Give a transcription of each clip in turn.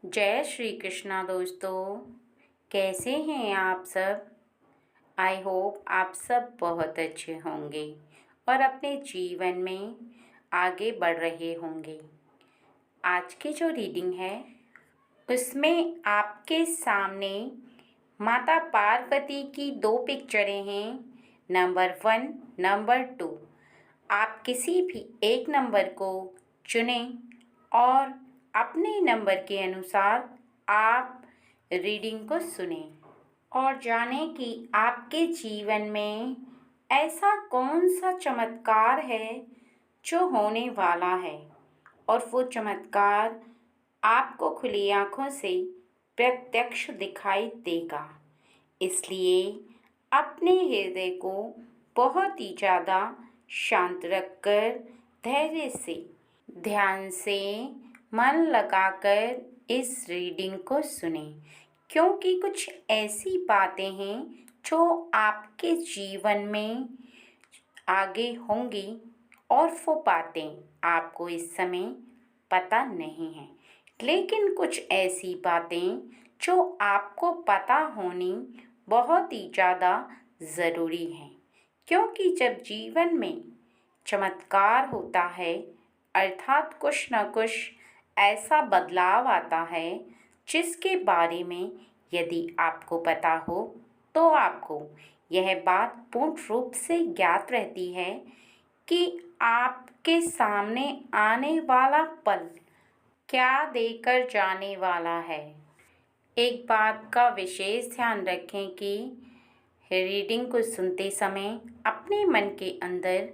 जय श्री कृष्णा दोस्तों। कैसे हैं आप सब। आई होप आप सब बहुत अच्छे होंगे और अपने जीवन में आगे बढ़ रहे होंगे। आज की जो रीडिंग है उसमें आपके सामने माता पार्वती की दो पिक्चरें हैं, नंबर 1, नंबर 2। आप किसी भी एक नंबर को चुनें और अपने नंबर के अनुसार आप रीडिंग को सुनें और जानें कि आपके जीवन में ऐसा कौन सा चमत्कार है जो होने वाला है और वो चमत्कार आपको खुली आँखों से प्रत्यक्ष दिखाई देगा। इसलिए अपने हृदय को बहुत ही ज़्यादा शांत रखकर धैर्य से, ध्यान से, मन लगाकर इस रीडिंग को सुनें, क्योंकि कुछ ऐसी बातें हैं जो आपके जीवन में आगे होंगी और वो बातें आपको इस समय पता नहीं हैं, लेकिन कुछ ऐसी बातें जो आपको पता होनी बहुत ही ज़्यादा ज़रूरी हैं। क्योंकि जब जीवन में चमत्कार होता है, अर्थात कुछ न कुछ ऐसा बदलाव आता है जिसके बारे में यदि आपको पता हो तो आपको यह बात पूर्ण रूप से ज्ञात रहती है कि आपके सामने आने वाला पल क्या देकर जाने वाला है। एक बात का विशेष ध्यान रखें कि रीडिंग को सुनते समय अपने मन के अंदर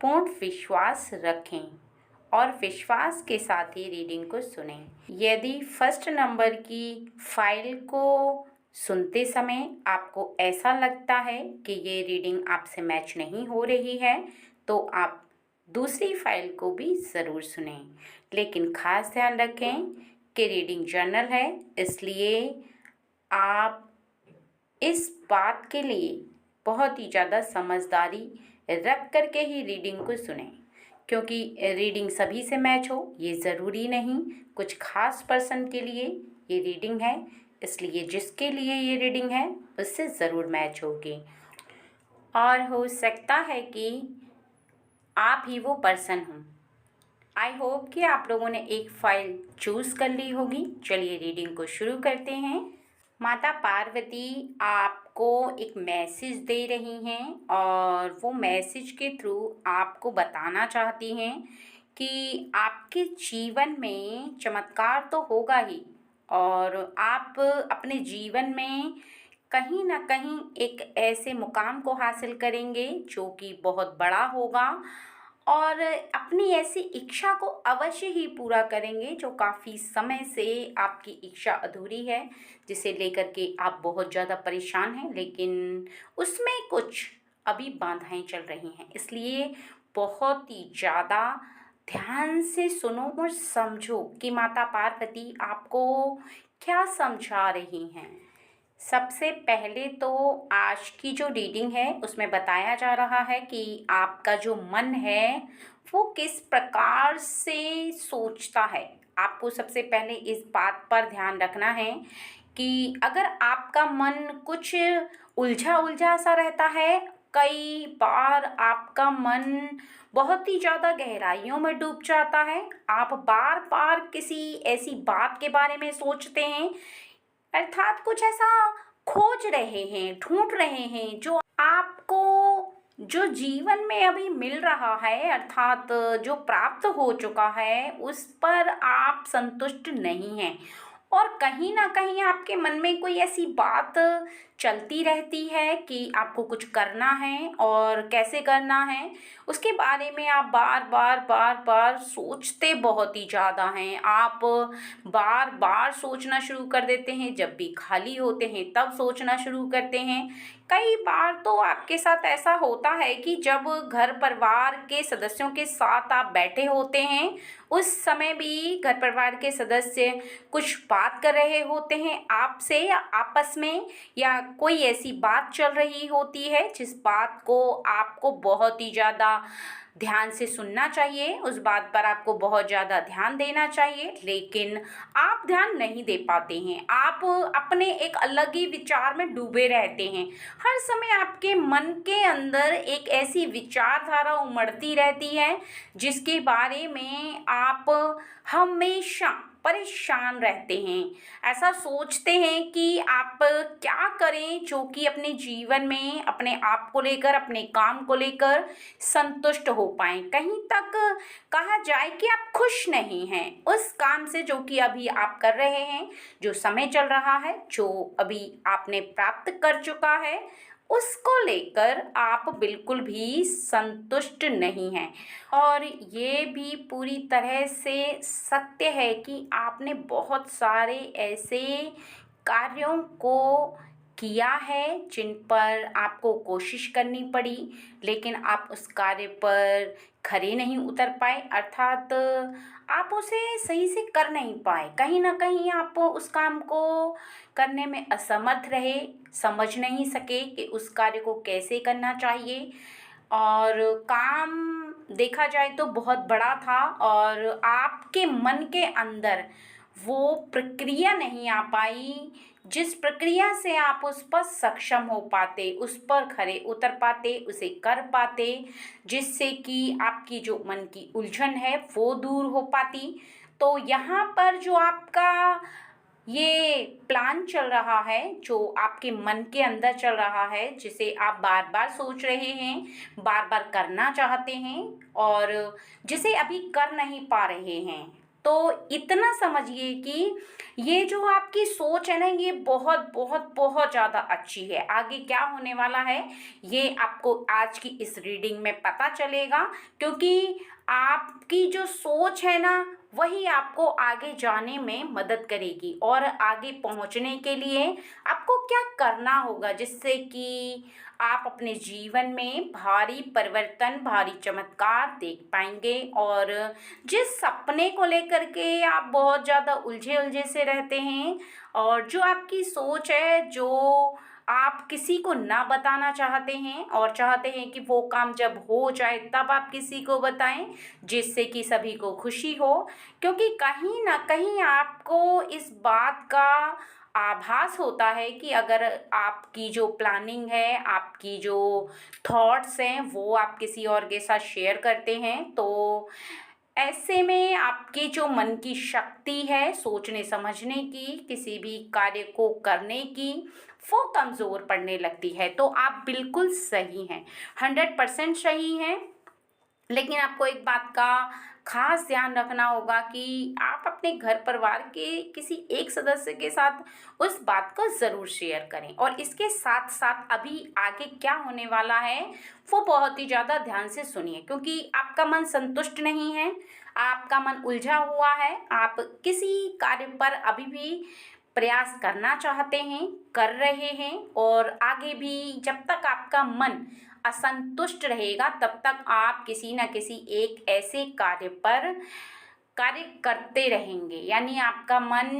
पूर्ण विश्वास रखें और विश्वास के साथ ही रीडिंग को सुनें। यदि फर्स्ट नंबर की फाइल को सुनते समय आपको ऐसा लगता है कि ये रीडिंग आपसे मैच नहीं हो रही है तो आप दूसरी फाइल को भी ज़रूर सुनें, लेकिन ख़ास ध्यान रखें कि रीडिंग जर्नल है, इसलिए आप इस बात के लिए बहुत ही ज़्यादा समझदारी रख कर के ही रीडिंग को सुनें, क्योंकि रीडिंग सभी से मैच हो ये ज़रूरी नहीं। कुछ खास पर्सन के लिए ये रीडिंग है, इसलिए जिसके लिए ये रीडिंग है उससे ज़रूर मैच होगी और हो सकता है कि आप ही वो पर्सन हों। आई होप कि आप लोगों ने एक फाइल चूज़ कर ली होगी। चलिए रीडिंग को शुरू करते हैं। माता पार्वती आपको एक मैसेज दे रही हैं और वो मैसेज के थ्रू आपको बताना चाहती हैं कि आपके जीवन में चमत्कार तो होगा ही और आप अपने जीवन में कहीं ना कहीं एक ऐसे मुकाम को हासिल करेंगे जो कि बहुत बड़ा होगा और अपनी ऐसी इच्छा को अवश्य ही पूरा करेंगे जो काफ़ी समय से आपकी इच्छा अधूरी है, जिसे लेकर के आप बहुत ज़्यादा परेशान हैं, लेकिन उसमें कुछ अभी बाधाएं चल रही हैं। इसलिए बहुत ही ज़्यादा ध्यान से सुनो और समझो कि माता पार्वती आपको क्या समझा रही हैं। सबसे पहले तो आज की जो रीडिंग है उसमें बताया जा रहा है कि आपका जो मन है वो किस प्रकार से सोचता है। आपको सबसे पहले इस बात पर ध्यान रखना है कि अगर आपका मन कुछ उलझा उलझा सा रहता है, कई बार आपका मन बहुत ही ज़्यादा गहराइयों में डूब जाता है, आप बार बार किसी ऐसी बात के बारे में सोचते हैं, अर्थात कुछ ऐसा खोज रहे हैं, ढूंढ रहे हैं जो आपको जो जीवन में अभी मिल रहा है, अर्थात जो प्राप्त हो चुका है उस पर आप संतुष्ट नहीं हैं और कहीं ना कहीं आपके मन में कोई ऐसी बात चलती रहती है कि आपको कुछ करना है और कैसे करना है उसके बारे में आप बार बार बार बार सोचते बहुत ही ज़्यादा हैं। आप बार बार सोचना शुरू कर देते हैं, जब भी खाली होते हैं तब सोचना शुरू करते हैं। कई बार तो आपके साथ ऐसा होता है कि जब घर परिवार के सदस्यों के साथ आप बैठे होते हैं उस समय भी घर परिवार के सदस्य कुछ बात कर रहे होते हैं आपसे या आपस में, या कोई ऐसी बात चल रही होती है जिस बात को आपको बहुत ही ज़्यादा ध्यान से सुनना चाहिए, उस बात पर आपको बहुत ज़्यादा ध्यान देना चाहिए, लेकिन आप ध्यान नहीं दे पाते हैं। आप अपने एक अलग ही विचार में डूबे रहते हैं। हर समय आपके मन के अंदर एक ऐसी विचारधारा उमड़ती रहती है जिसके बारे में आप हमेशा परेशान रहते हैं। ऐसा सोचते हैं कि आप क्या करें जो कि अपने जीवन में अपने आप को लेकर, अपने काम को लेकर संतुष्ट हो पाएँ। कहीं तक कहा जाए कि आप खुश नहीं हैं उस काम से जो कि अभी आप कर रहे हैं, जो समय चल रहा है, जो अभी आपने प्राप्त कर चुका है, उसको लेकर आप बिल्कुल भी संतुष्ट नहीं हैं। और ये भी पूरी तरह से सत्य है कि आपने बहुत सारे ऐसे कार्यों को किया है जिन पर आपको कोशिश करनी पड़ी, लेकिन आप उस कार्य पर खरे नहीं उतर पाए, अर्थात आप उसे सही से कर नहीं पाए। कहीं न कहीं आप उस काम को करने में असमर्थ रहे, समझ नहीं सके कि उस कार्य को कैसे करना चाहिए। और काम देखा जाए तो बहुत बड़ा था और आपके मन के अंदर वो प्रक्रिया नहीं आ पाई जिस प्रक्रिया से आप उस पर सक्षम हो पाते, उस पर खरे उतर पाते, उसे कर पाते, जिससे कि आपकी जो मन की उलझन है वो दूर हो पाती। तो यहाँ पर जो आपका ये प्लान चल रहा है, जो आपके मन के अंदर चल रहा है, जिसे आप बार बार सोच रहे हैं, बार बार करना चाहते हैं और जिसे अभी कर नहीं पा रहे हैं, तो इतना समझिए कि ये जो आपकी सोच है ना, ये बहुत बहुत बहुत ज़्यादा अच्छी है। आगे क्या होने वाला है ये आपको आज की इस रीडिंग में पता चलेगा, क्योंकि आपकी जो सोच है ना वही आपको आगे जाने में मदद करेगी और आगे पहुंचने के लिए आपको क्या करना होगा जिससे कि आप अपने जीवन में भारी परिवर्तन, भारी चमत्कार देख पाएंगे। और जिस सपने को लेकर के आप बहुत ज़्यादा उलझे उलझे से रहते हैं और जो आपकी सोच है, जो आप किसी को ना बताना चाहते हैं और चाहते हैं कि वो काम जब हो जाए तब आप किसी को बताएं, जिससे कि सभी को खुशी हो, क्योंकि कहीं ना कहीं आपको इस बात का आभास होता है कि अगर आपकी जो प्लानिंग है, आपकी जो थॉट्स हैं, वो आप किसी और के साथ शेयर करते हैं, तो ऐसे में आपकी जो मन की शक्ति है सोचने समझने की, किसी भी कार्य को करने की, वो कमज़ोर पड़ने लगती है। तो आप बिल्कुल सही हैं, 100% सही हैं। लेकिन आपको एक बात का खास ध्यान रखना होगा कि आप अपने घर परिवार के किसी एक सदस्य के साथ उस बात को ज़रूर शेयर करें, और इसके साथ साथ अभी आगे क्या होने वाला है वो बहुत ही ज़्यादा ध्यान से सुनिए, क्योंकि आपका मन संतुष्ट नहीं है, आपका मन उलझा हुआ है। आप किसी कार्य पर अभी भी प्रयास करना चाहते हैं, कर रहे हैं, और आगे भी जब तक आपका मन असंतुष्ट रहेगा तब तक आप किसी न किसी एक ऐसे कार्य पर कार्य करते रहेंगे। यानी आपका मन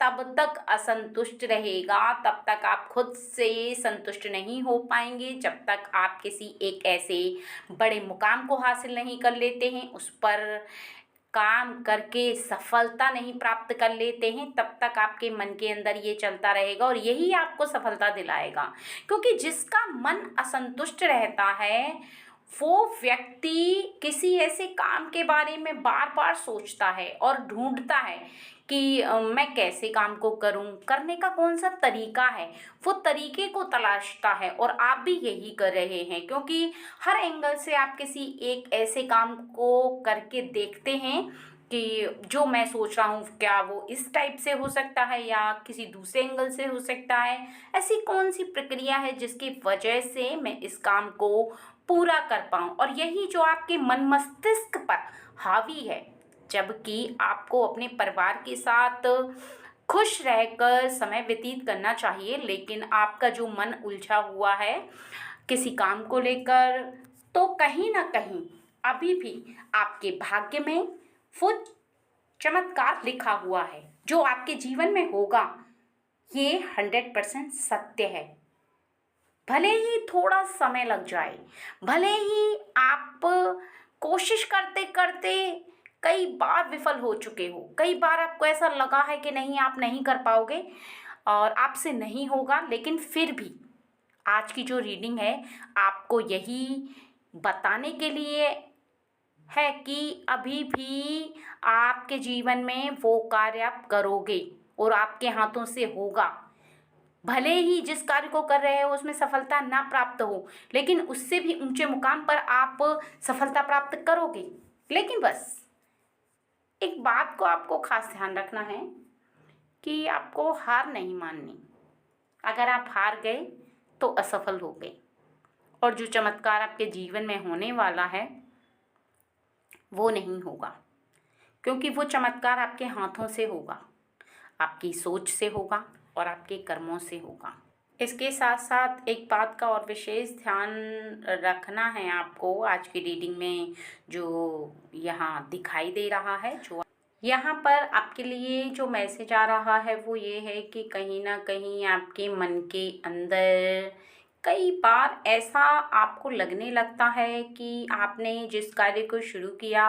तब तक असंतुष्ट रहेगा, तब तक आप खुद से संतुष्ट नहीं हो पाएंगे, जब तक आप किसी एक ऐसे बड़े मुकाम को हासिल नहीं कर लेते हैं, उस पर काम करके सफलता नहीं प्राप्त कर लेते हैं, तब तक आपके मन के अंदर ये चलता रहेगा और यही आपको सफलता दिलाएगा। क्योंकि जिसका मन असंतुष्ट रहता है वो व्यक्ति किसी ऐसे काम के बारे में बार बार सोचता है और ढूंढता है कि मैं कैसे काम को करूं, करने का कौन सा तरीका है, वो तरीके को तलाशता है। और आप भी यही कर रहे हैं, क्योंकि हर एंगल से आप किसी एक ऐसे काम को करके देखते हैं कि जो मैं सोच रहा हूँ क्या वो इस टाइप से हो सकता है या किसी दूसरे एंगल से हो सकता है, ऐसी कौन सी प्रक्रिया है जिसकी वजह से मैं इस काम को पूरा कर पाऊँ। और यही जो आपके मन मस्तिष्क पर हावी है, जबकि आपको अपने परिवार के साथ खुश रहकर समय व्यतीत करना चाहिए, लेकिन आपका जो मन उलझा हुआ है किसी काम को लेकर, तो कहीं ना कहीं अभी भी आपके भाग्य में वो चमत्कार लिखा हुआ है जो आपके जीवन में होगा। ये 100% सत्य है। भले ही थोड़ा समय लग जाए, भले ही आप कोशिश करते करते कई बार विफल हो चुके हो, कई बार आपको ऐसा लगा है कि नहीं आप नहीं कर पाओगे और आपसे नहीं होगा, लेकिन फिर भी आज की जो रीडिंग है आपको यही बताने के लिए है कि अभी भी आपके जीवन में वो कार्य आप करोगे और आपके हाथों से होगा। भले ही जिस कार्य को कर रहे हो उसमें सफलता ना प्राप्त हो, लेकिन उससे भी ऊंचे मुकाम पर आप सफलता प्राप्त करोगे। लेकिन बस एक बात को आपको खास ध्यान रखना है कि आपको हार नहीं माननी। अगर आप हार गए तो असफल हो गए, और जो चमत्कार आपके जीवन में होने वाला है वो नहीं होगा, क्योंकि वो चमत्कार आपके हाथों से होगा, आपकी सोच से होगा और आपके कर्मों से होगा। इसके साथ साथ एक बात का और विशेष ध्यान रखना है आपको आज की रीडिंग में, जो यहाँ दिखाई दे रहा है, जो यहाँ पर आपके लिए जो मैसेज आ रहा है वो ये है कि कहीं ना कहीं आपके मन के अंदर कई बार ऐसा आपको लगने लगता है कि आपने जिस कार्य को शुरू किया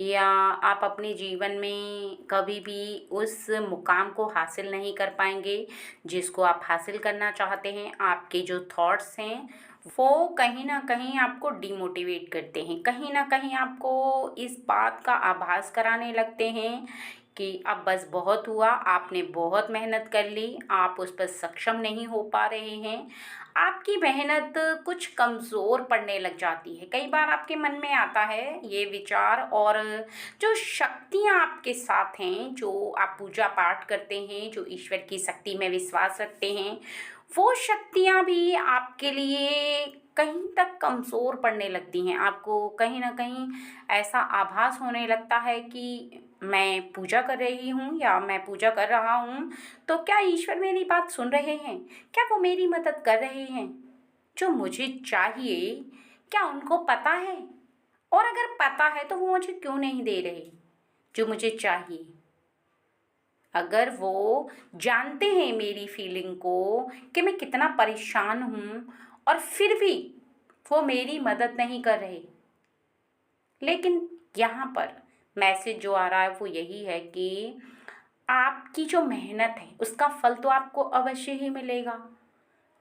या आप अपने जीवन में कभी भी उस मुकाम को हासिल नहीं कर पाएंगे जिसको आप हासिल करना चाहते हैं। आपके जो थॉट्स हैं वो कहीं ना कहीं आपको डिमोटिवेट करते हैं, कहीं ना कहीं आपको इस बात का आभास कराने लगते हैं कि अब बस बहुत हुआ, आपने बहुत मेहनत कर ली, आप उस पर सक्षम नहीं हो पा रहे हैं, आपकी मेहनत कुछ कमज़ोर पड़ने लग जाती है। कई बार आपके मन में आता है ये विचार, और जो शक्तियाँ आपके साथ हैं, जो आप पूजा पाठ करते हैं, जो ईश्वर की शक्ति में विश्वास रखते हैं, वो शक्तियाँ भी आपके लिए कहीं तक कमज़ोर पड़ने लगती हैं। आपको कहीं न कहीं ऐसा आभास होने लगता है कि मैं पूजा कर रही हूँ या मैं पूजा कर रहा हूँ, तो क्या ईश्वर मेरी बात सुन रहे हैं? क्या वो मेरी मदद कर रहे हैं? जो मुझे चाहिए क्या उनको पता है? और अगर पता है तो वो मुझे क्यों नहीं दे रहे जो मुझे चाहिए? अगर वो जानते हैं मेरी फीलिंग को कि मैं कितना परेशान हूँ और फिर भी वो मेरी मदद नहीं कर रहे, लेकिन यहाँ पर मैसेज जो आ रहा है वो यही है कि आपकी जो मेहनत है उसका फल तो आपको अवश्य ही मिलेगा,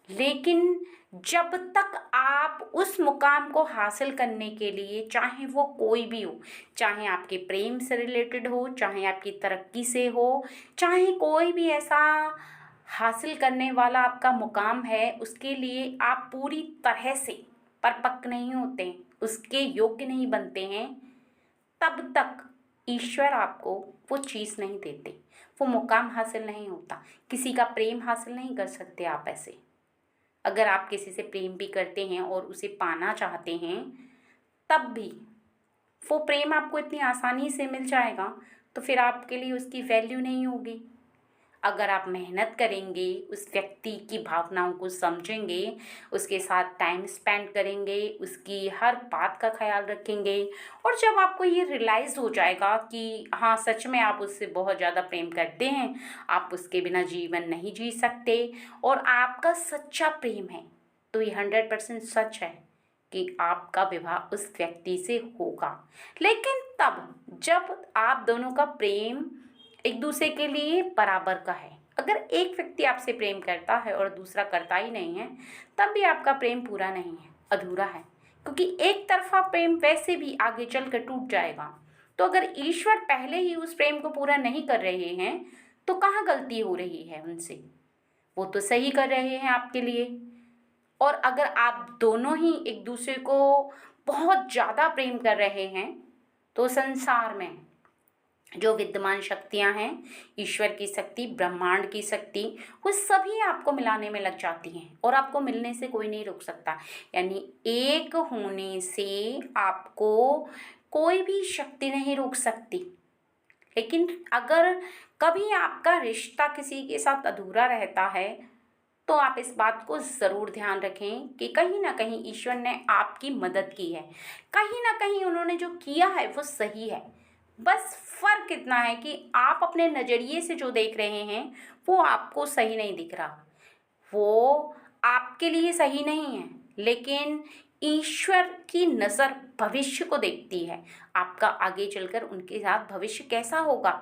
लेकिन जब तक आप उस मुकाम को हासिल करने के लिए, चाहे वो कोई भी हो, चाहे आपके प्रेम से रिलेटेड हो, चाहे आपकी तरक्की से हो, चाहे कोई भी ऐसा हासिल करने वाला आपका मुकाम है, उसके लिए आप पूरी तरह से परिपक्व नहीं होते, उसके योग्य नहीं बनते हैं, तब तक ईश्वर आपको वो चीज़ नहीं देते, वो मुकाम हासिल नहीं होता। किसी का प्रेम हासिल नहीं कर सकते आप ऐसे। अगर आप किसी से प्रेम भी करते हैं और उसे पाना चाहते हैं, तब भी वो प्रेम आपको इतनी आसानी से मिल जाएगा तो फिर आपके लिए उसकी वैल्यू नहीं होगी। अगर आप मेहनत करेंगे, उस व्यक्ति की भावनाओं को समझेंगे, उसके साथ टाइम स्पेंड करेंगे, उसकी हर बात का ख्याल रखेंगे, और जब आपको ये रियलाइज़ हो जाएगा कि हाँ सच में आप उससे बहुत ज़्यादा प्रेम करते हैं, आप उसके बिना जीवन नहीं जी सकते और आपका सच्चा प्रेम है, तो ये 100% सच है कि आपका विवाह उस व्यक्ति से होगा। लेकिन तब जब आप दोनों का प्रेम एक दूसरे के लिए बराबर का है। अगर एक व्यक्ति आपसे प्रेम करता है और दूसरा करता ही नहीं है, तब भी आपका प्रेम पूरा नहीं है, अधूरा है, क्योंकि एक तरफा प्रेम वैसे भी आगे चल कर टूट जाएगा। तो अगर ईश्वर पहले ही उस प्रेम को पूरा नहीं कर रहे हैं तो कहाँ गलती हो रही है उनसे? वो तो सही कर रहे हैं आपके लिए। और अगर आप दोनों ही एक दूसरे को बहुत ज़्यादा प्रेम कर रहे हैं तो संसार में जो विद्यमान शक्तियां हैं, ईश्वर की शक्ति, ब्रह्मांड की शक्ति, वो सभी आपको मिलाने में लग जाती हैं और आपको मिलने से कोई नहीं रोक सकता। यानी एक होने से आपको कोई भी शक्ति नहीं रोक सकती। लेकिन अगर कभी आपका रिश्ता किसी के साथ अधूरा रहता है तो आप इस बात को ज़रूर ध्यान रखें कि कहीं ना कहीं ईश्वर ने आपकी मदद की है, कहीं ना कहीं उन्होंने जो किया है वो सही है। बस फ़र्क इतना है कि आप अपने नज़रिए से जो देख रहे हैं वो आपको सही नहीं दिख रहा, वो आपके लिए सही नहीं है, लेकिन ईश्वर की नज़र भविष्य को देखती है। आपका आगे चलकर उनके साथ भविष्य कैसा होगा,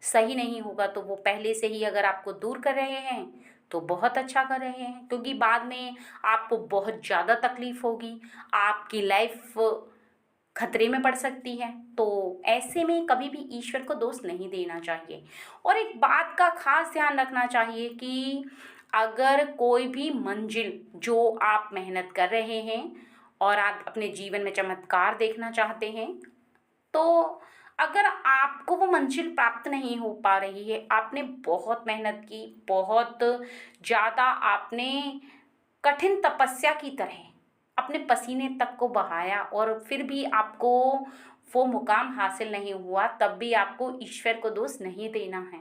सही नहीं होगा तो वो पहले से ही अगर आपको दूर कर रहे हैं तो बहुत अच्छा कर रहे हैं, क्योंकि बाद में आपको बहुत ज़्यादा तकलीफ होगी, आपकी लाइफ खतरे में पड़ सकती है। तो ऐसे में कभी भी ईश्वर को दोष नहीं देना चाहिए। और एक बात का खास ध्यान रखना चाहिए कि अगर कोई भी मंजिल जो आप मेहनत कर रहे हैं और आप अपने जीवन में चमत्कार देखना चाहते हैं, तो अगर आपको वो मंजिल प्राप्त नहीं हो पा रही है, आपने बहुत मेहनत की, बहुत ज़्यादा आपने कठिन तपस्या की तरह अपने पसीने तक को बहाया और फिर भी आपको वो मुकाम हासिल नहीं हुआ, तब भी आपको ईश्वर को दोष नहीं देना है।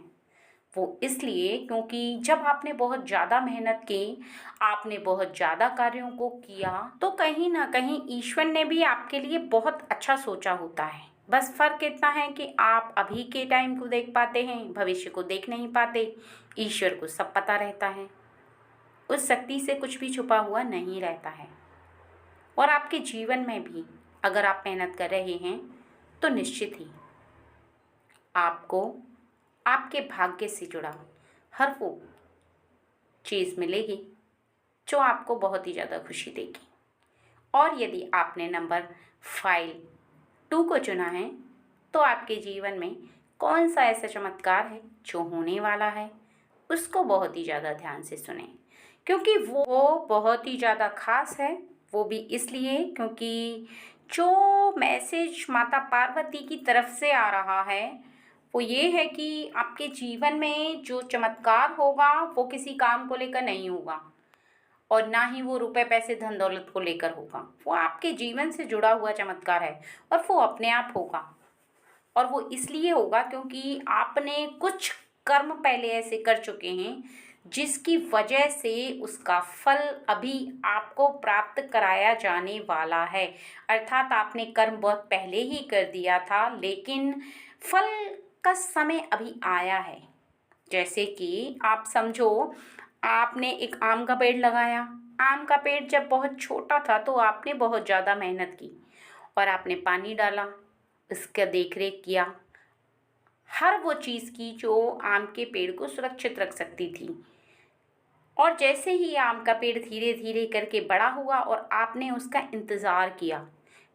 वो इसलिए क्योंकि जब आपने बहुत ज़्यादा मेहनत की, आपने बहुत ज़्यादा कार्यों को किया, तो कहीं ना कहीं ईश्वर ने भी आपके लिए बहुत अच्छा सोचा होता है। बस फ़र्क इतना है कि आप अभी के टाइम को देख पाते हैं, भविष्य को देख नहीं पाते। ईश्वर को सब पता रहता है, उस शक्ति से कुछ भी छुपा हुआ नहीं रहता है। और आपके जीवन में भी अगर आप मेहनत कर रहे हैं तो निश्चित ही आपको आपके भाग्य से जुड़ा हर वो चीज़ मिलेगी जो आपको बहुत ही ज़्यादा खुशी देगी। और यदि आपने नंबर फाइल 2 को चुना है तो आपके जीवन में कौन सा ऐसा चमत्कार है जो होने वाला है, उसको बहुत ही ज़्यादा ध्यान से सुने, क्योंकि वो बहुत ही ज़्यादा खास है। वो भी इसलिए क्योंकि जो मैसेज माता पार्वती की तरफ से आ रहा है वो ये है कि आपके जीवन में जो चमत्कार होगा वो किसी काम को लेकर नहीं होगा और ना ही वो रुपए पैसे धन दौलत को लेकर होगा। वो आपके जीवन से जुड़ा हुआ चमत्कार है और वो अपने आप होगा। और वो इसलिए होगा क्योंकि आपने कुछ कर्म पहले ऐसे कर चुके हैं जिसकी वजह से उसका फल अभी आपको प्राप्त कराया जाने वाला है। अर्थात आपने कर्म बहुत पहले ही कर दिया था, लेकिन फल का समय अभी आया है। जैसे कि आप समझो, आपने एक आम का पेड़ लगाया। आम का पेड़ जब बहुत छोटा था तो आपने बहुत ज़्यादा मेहनत की और आपने पानी डाला, इसका देख रेख किया, हर वो चीज़ की जो आम के पेड़ को सुरक्षित रख सकती थी। और जैसे ही आम का पेड़ धीरे धीरे करके बड़ा हुआ और आपने उसका इंतज़ार किया,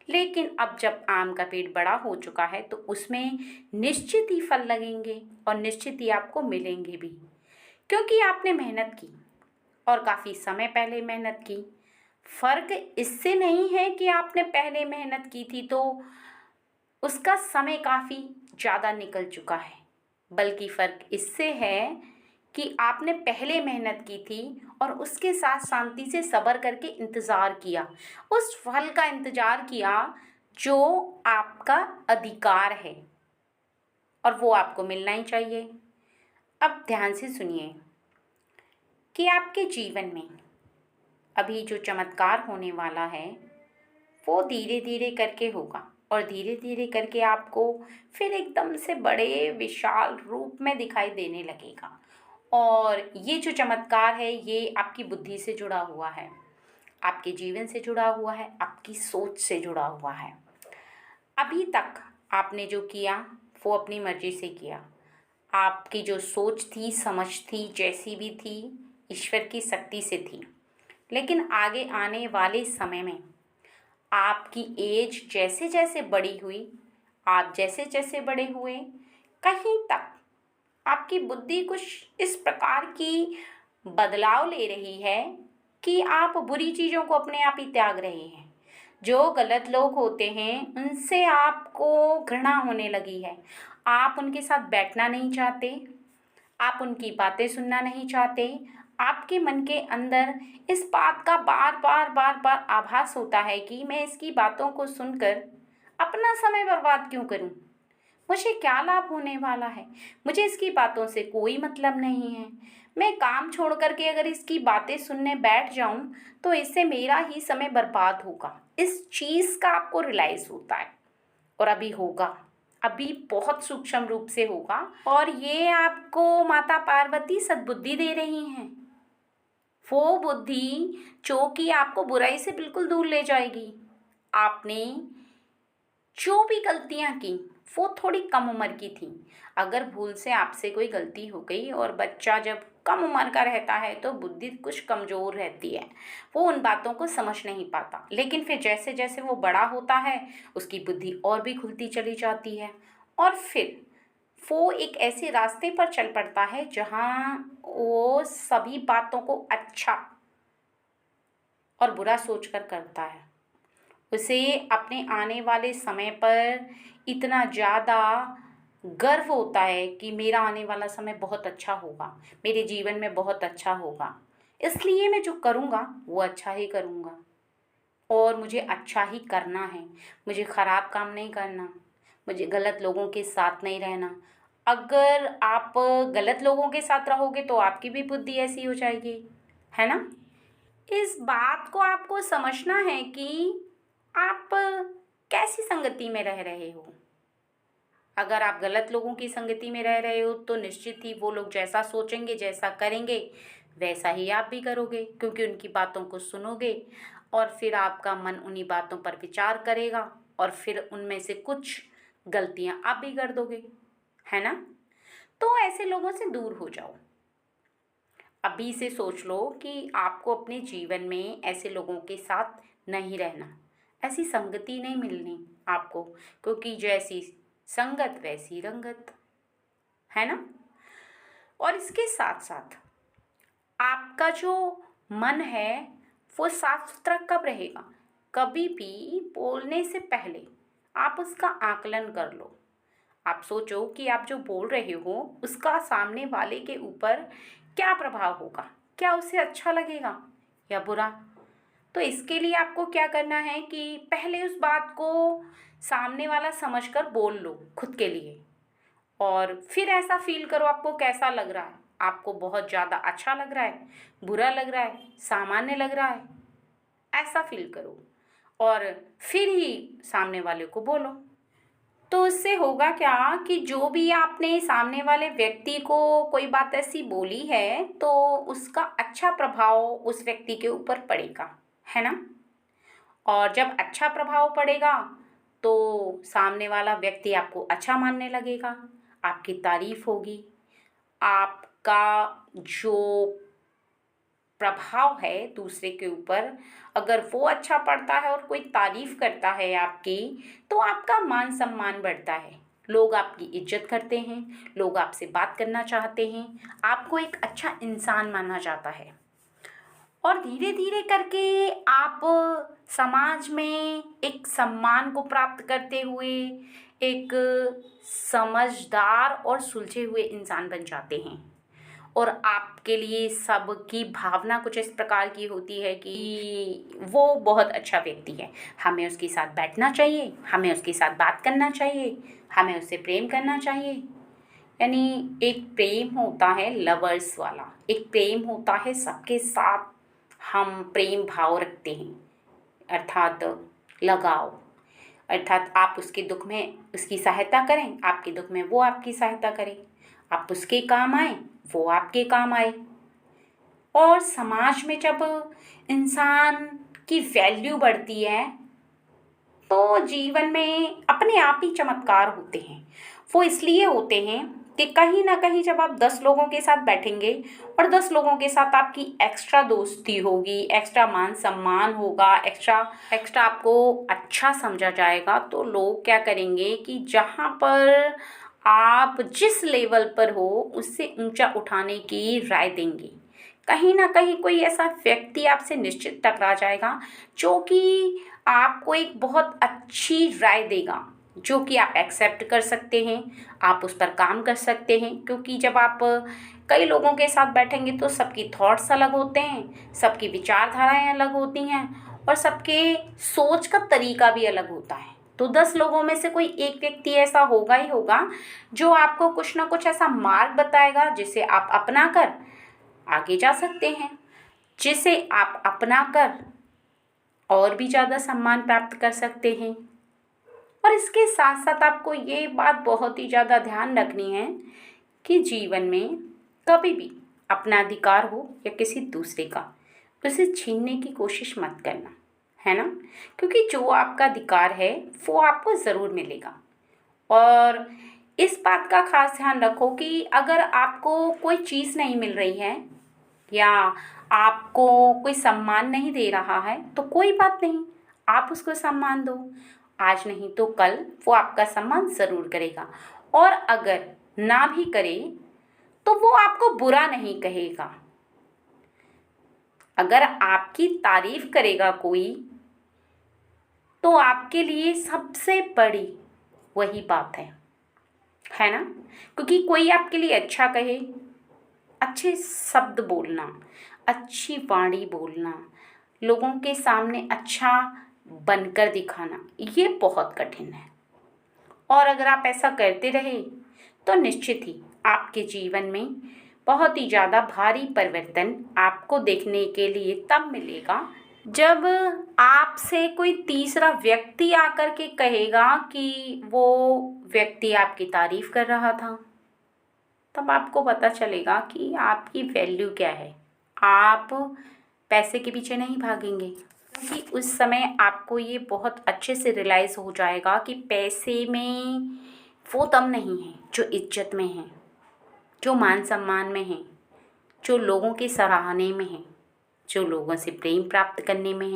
लेकिन अब जब आम का पेड़ बड़ा हो चुका है तो उसमें निश्चित ही फल लगेंगे और निश्चित ही आपको मिलेंगे भी, क्योंकि आपने मेहनत की और काफ़ी समय पहले मेहनत की। फ़र्क इससे नहीं है कि आपने पहले मेहनत की थी तो उसका समय काफ़ी ज़्यादा निकल चुका है, बल्कि फ़र्क इससे है कि आपने पहले मेहनत की थी और उसके साथ शांति से सब्र करके इंतज़ार किया, उस फल का इंतज़ार किया जो आपका अधिकार है और वो आपको मिलना ही चाहिए। अब ध्यान से सुनिए कि आपके जीवन में अभी जो चमत्कार होने वाला है वो धीरे धीरे करके होगा और धीरे धीरे करके आपको फिर एकदम से बड़े विशाल रूप में दिखाई देने लगेगा। और ये जो चमत्कार है ये आपकी बुद्धि से जुड़ा हुआ है, आपके जीवन से जुड़ा हुआ है, आपकी सोच से जुड़ा हुआ है। अभी तक आपने जो किया वो अपनी मर्जी से किया, आपकी जो सोच थी, समझ थी, जैसी भी थी, ईश्वर की शक्ति से थी। लेकिन आगे आने वाले समय में आपकी एज जैसे जैसे बड़ी हुई, आप जैसे जैसे बड़े हुए, कहीं तक आपकी बुद्धि कुछ इस प्रकार की बदलाव ले रही है कि आप बुरी चीज़ों को अपने आप ही त्याग रहे हैं। जो गलत लोग होते हैं उनसे आपको घृणा होने लगी है, आप उनके साथ बैठना नहीं चाहते, आप उनकी बातें सुनना नहीं चाहते। आपके मन के अंदर इस बात का बार बार आभास होता है कि मैं इसकी बातों को सुनकर अपना समय बर्बाद क्यों करूं, मुझे क्या लाभ होने वाला है, मुझे इसकी बातों से कोई मतलब नहीं है। मैं काम छोड़ करके अगर इसकी बातें सुनने बैठ जाऊं तो इससे मेरा ही समय बर्बाद होगा। इस चीज़ का आपको रियलाइज़ होता है और अभी होगा, अभी बहुत सूक्ष्म रूप से होगा। और ये आपको माता पार्वती सद्बुद्धि दे रही हैं। वो बुद्धि जो कि आपको बुराई से बिल्कुल दूर ले जाएगी। आपने जो भी गलतियां की वो थोड़ी कम उम्र की थी। अगर भूल से आपसे कोई गलती हो गई, और बच्चा जब कम उम्र का रहता है तो बुद्धि कुछ कमज़ोर रहती है, वो उन बातों को समझ नहीं पाता। लेकिन फिर जैसे जैसे वो बड़ा होता है उसकी बुद्धि और भी खुलती चली जाती है, और फिर वो एक ऐसे रास्ते पर चल पड़ता है जहाँ वो सभी बातों को अच्छा और बुरा सोचकर करता है। उसे अपने आने वाले समय पर इतना ज़्यादा गर्व होता है कि मेरा आने वाला समय बहुत अच्छा होगा, मेरे जीवन में बहुत अच्छा होगा, इसलिए मैं जो करूँगा वो अच्छा ही करूँगा, और मुझे अच्छा ही करना है। मुझे ख़राब काम नहीं करना, मुझे गलत लोगों के साथ नहीं रहना। अगर आप गलत लोगों के साथ रहोगे तो आपकी भी बुद्धि ऐसी हो जाएगी, है ना? इस बात को आपको समझना है कि आप कैसी संगति में रह रहे हो। अगर आप गलत लोगों की संगति में रह रहे हो तो निश्चित ही वो लोग जैसा सोचेंगे, जैसा करेंगे, वैसा ही आप भी करोगे, क्योंकि उनकी बातों को सुनोगे और फिर आपका मन उन्हीं बातों पर विचार करेगा, और फिर उनमें से कुछ गलतियां आप भी कर दोगे, है ना? तो ऐसे लोगों से दूर हो जाओ। अभी से सोच लो कि आपको अपने जीवन में ऐसे लोगों के साथ नहीं रहना, ऐसी संगति नहीं मिलनी आपको, क्योंकि जैसी संगत वैसी रंगत, है ना? और इसके साथ साथ आपका जो मन है वो साफ सुथरा कब रहेगा? कभी भी बोलने से पहले आप उसका आकलन कर लो। आप सोचो कि आप जो बोल रहे हो उसका सामने वाले के ऊपर क्या प्रभाव होगा, क्या उसे अच्छा लगेगा या बुरा। तो इसके लिए आपको क्या करना है कि पहले उस बात को सामने वाला समझकर बोल लो खुद के लिए, और फिर ऐसा फील करो आपको कैसा लग रहा है। आपको बहुत ज़्यादा अच्छा लग रहा है, बुरा लग रहा है, सामान्य लग रहा है, ऐसा फील करो, और फिर ही सामने वाले को बोलो। तो उससे होगा क्या कि जो भी आपने सामने वाले व्यक्ति को कोई बात ऐसी बोली है तो उसका अच्छा प्रभाव उस व्यक्ति के ऊपर पड़ेगा, है ना? और जब अच्छा प्रभाव पड़ेगा तो सामने वाला व्यक्ति आपको अच्छा मानने लगेगा, आपकी तारीफ होगी, आपका जो प्रभाव है दूसरे के ऊपर, अगर वो अच्छा पड़ता है और कोई तारीफ करता है आपकी, तो आपका मान सम्मान बढ़ता है, लोग आपकी इज्जत करते हैं, लोग आपसे बात करना चाहते हैं, आपको एक अच्छा इंसान माना जाता है। और धीरे धीरे करके आप समाज में एक सम्मान को प्राप्त करते हुए एक समझदार और सुलझे हुए इंसान बन जाते हैं। और आपके लिए सबकी भावना कुछ इस प्रकार की होती है कि वो बहुत अच्छा व्यक्ति है, हमें उसके साथ बैठना चाहिए, हमें उसके साथ बात करना चाहिए, हमें उससे प्रेम करना चाहिए। यानी एक प्रेम होता है लवर्स वाला, एक प्रेम होता है सबके साथ हम प्रेम भाव रखते हैं, अर्थात लगाव, अर्थात आप उसके दुख में उसकी सहायता करें, आपके दुख में वो आपकी सहायता करे, आप उसके काम आए, वो आपके काम आए। और समाज में जब इंसान की वैल्यू बढ़ती है तो जीवन में अपने आप ही चमत्कार होते हैं। वो इसलिए होते हैं कि कहीं ना कहीं जब आप 10 लोगों के साथ बैठेंगे और 10 लोगों के साथ आपकी एक्स्ट्रा दोस्ती होगी, एक्स्ट्रा मान सम्मान होगा, एक्स्ट्रा एक्स्ट्रा आपको अच्छा समझा जाएगा, तो लोग क्या करेंगे कि जहाँ पर आप जिस लेवल पर हो उससे ऊंचा उठाने की राय देंगे। कहीं ना कहीं कोई ऐसा व्यक्ति आपसे निश्चित टकरा जाएगा जो कि आपको एक बहुत अच्छी राय देगा, जो कि आप एक्सेप्ट कर सकते हैं, आप उस पर काम कर सकते हैं। क्योंकि जब आप कई लोगों के साथ बैठेंगे तो सबकी थॉट्स अलग होते हैं, सबकी विचारधाराएं अलग होती हैं, और सबके सोच का तरीका भी अलग होता है। तो 10 लोगों में से कोई एक व्यक्ति ऐसा होगा ही होगा जो आपको कुछ ना कुछ ऐसा मार्ग बताएगा जिसे आप अपना कर आगे जा सकते हैं, जिसे आप अपना कर और भी ज़्यादा सम्मान प्राप्त कर सकते हैं। और इसके साथ साथ आपको ये बात बहुत ही ज़्यादा ध्यान रखनी है कि जीवन में कभी भी अपना अधिकार हो या किसी दूसरे का, उसे छीनने की कोशिश मत करना, है ना। क्योंकि जो आपका अधिकार है वो आपको ज़रूर मिलेगा। और इस बात का खास ध्यान रखो कि अगर आपको कोई चीज़ नहीं मिल रही है या आपको कोई सम्मान नहीं दे रहा है तो कोई बात नहीं, आप उसको सम्मान दो। आज नहीं तो कल वो आपका सम्मान ज़रूर करेगा। और अगर ना भी करे तो वो आपको बुरा नहीं कहेगा। अगर आपकी तारीफ करेगा कोई तो आपके लिए सबसे बड़ी वही बात है ना। क्योंकि कोई आपके लिए अच्छा कहे, अच्छे शब्द बोलना, अच्छी वाणी बोलना, लोगों के सामने अच्छा बनकर दिखाना, ये बहुत कठिन है। और अगर आप ऐसा करते रहे तो निश्चित ही आपके जीवन में बहुत ही ज़्यादा भारी परिवर्तन आपको देखने के लिए तब मिलेगा जब आपसे कोई तीसरा व्यक्ति आकर के कहेगा कि वो व्यक्ति आपकी तारीफ कर रहा था। तब आपको पता चलेगा कि आपकी वैल्यू क्या है। आप पैसे के पीछे नहीं भागेंगे, क्योंकि उस समय आपको ये बहुत अच्छे से रियलाइज़ हो जाएगा कि पैसे में वो दम नहीं है जो इज्जत में है, जो मान सम्मान में है, जो लोगों के सराहने में है, जो लोगों से प्रेम प्राप्त करने में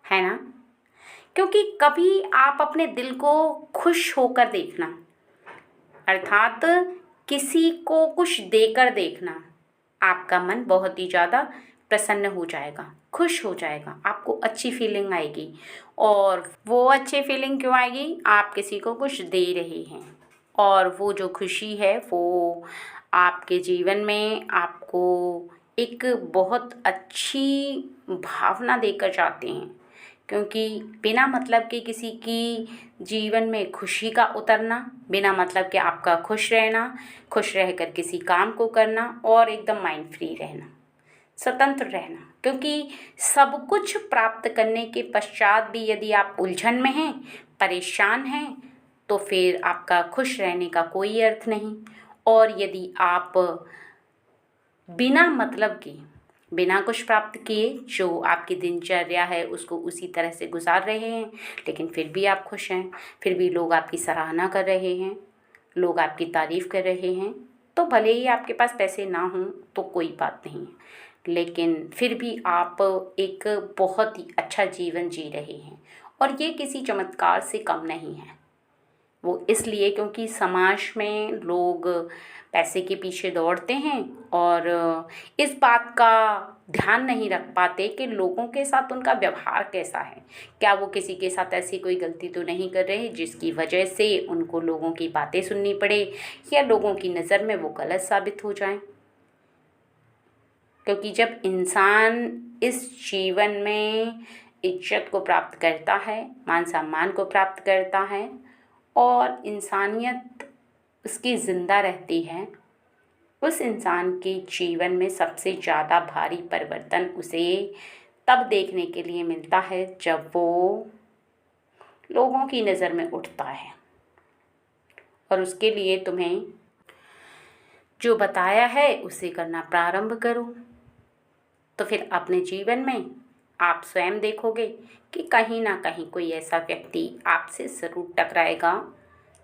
है ना। क्योंकि कभी आप अपने दिल को खुश होकर देखना, अर्थात किसी को कुछ देकर देखना, आपका मन बहुत ही ज़्यादा प्रसन्न हो जाएगा, खुश हो जाएगा, आपको अच्छी फीलिंग आएगी। और वो अच्छी फीलिंग क्यों आएगी? आप किसी को कुछ दे रहे हैं और वो जो खुशी है वो आपके जीवन में आपको एक बहुत अच्छी भावना देकर जाते हैं। क्योंकि बिना मतलब के किसी की जीवन में खुशी का उतरना, बिना मतलब के आपका खुश रहना, खुश रहकर किसी काम को करना और एकदम माइंड फ्री रहना, स्वतंत्र रहना। क्योंकि सब कुछ प्राप्त करने के पश्चात भी यदि आप उलझन में हैं, परेशान हैं, तो फिर आपका खुश रहने का कोई अर्थ नहीं। और यदि आप बिना मतलब के, बिना कुछ प्राप्त किए जो आपकी दिनचर्या है उसको उसी तरह से गुजार रहे हैं, लेकिन फिर भी आप खुश हैं, फिर भी लोग आपकी सराहना कर रहे हैं, लोग आपकी तारीफ़ कर रहे हैं, तो भले ही आपके पास पैसे ना हों तो कोई बात नहीं, लेकिन फिर भी आप एक बहुत ही अच्छा जीवन जी रहे हैं। और ये किसी चमत्कार से कम नहीं है। वो इसलिए क्योंकि समाज में लोग पैसे के पीछे दौड़ते हैं और इस बात का ध्यान नहीं रख पाते कि लोगों के साथ उनका व्यवहार कैसा है। क्या वो किसी के साथ ऐसी कोई गलती तो नहीं कर रहे जिसकी वजह से उनको लोगों की बातें सुननी पड़े या लोगों की नज़र में वो गलत साबित हो जाएं। क्योंकि जब इंसान इस जीवन में इज्जत को प्राप्त करता है, मान सम्मान को प्राप्त करता है और इंसानियत उसकी ज़िंदा रहती है, उस इंसान के जीवन में सबसे ज़्यादा भारी परिवर्तन उसे तब देखने के लिए मिलता है जब वो लोगों की नज़र में उठता है। और उसके लिए तुम्हें जो बताया है उसे करना प्रारंभ करो, तो फिर अपने जीवन में आप स्वयं देखोगे कि कहीं ना कहीं कोई ऐसा व्यक्ति आपसे ज़रूर टकराएगा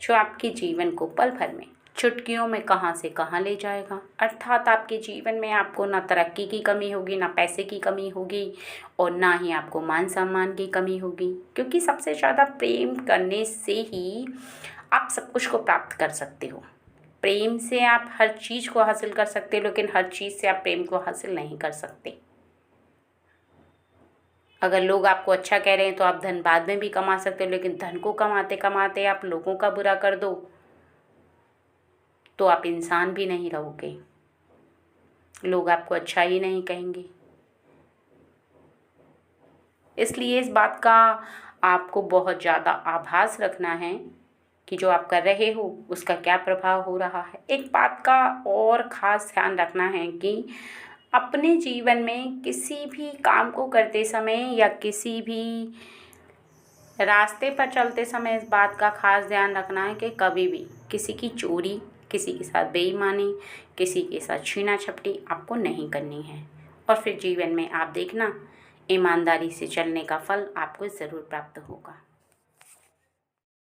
जो आपके जीवन को पल भर में, चुटकियों में कहाँ से कहाँ ले जाएगा। अर्थात आपके जीवन में आपको ना तरक्की की कमी होगी, ना पैसे की कमी होगी और ना ही आपको मान सम्मान की कमी होगी। क्योंकि सबसे ज़्यादा प्रेम करने से ही आप सब कुछ को प्राप्त कर सकते हो। प्रेम से आप हर चीज़ को हासिल कर सकते हो, लेकिन हर चीज़ से आप प्रेम को हासिल नहीं कर सकते। अगर लोग आपको अच्छा कह रहे हैं तो आप धन बाद में भी कमा सकते हो, लेकिन धन को कमाते कमाते आप लोगों का बुरा कर दो तो आप इंसान भी नहीं रहोगे, लोग आपको अच्छा ही नहीं कहेंगे। इसलिए इस बात का आपको बहुत ज़्यादा आभास रखना है कि जो आप कर रहे हो उसका क्या प्रभाव हो रहा है। एक बात का और ख़ास ध्यान रखना है कि अपने जीवन में किसी भी काम को करते समय या किसी भी रास्ते पर चलते समय इस बात का खास ध्यान रखना है कि कभी भी किसी की चोरी, किसी के साथ बेईमानी, किसी के साथ छीना झपटी आपको नहीं करनी है। और फिर जीवन में आप देखना ईमानदारी से चलने का फल आपको ज़रूर प्राप्त होगा।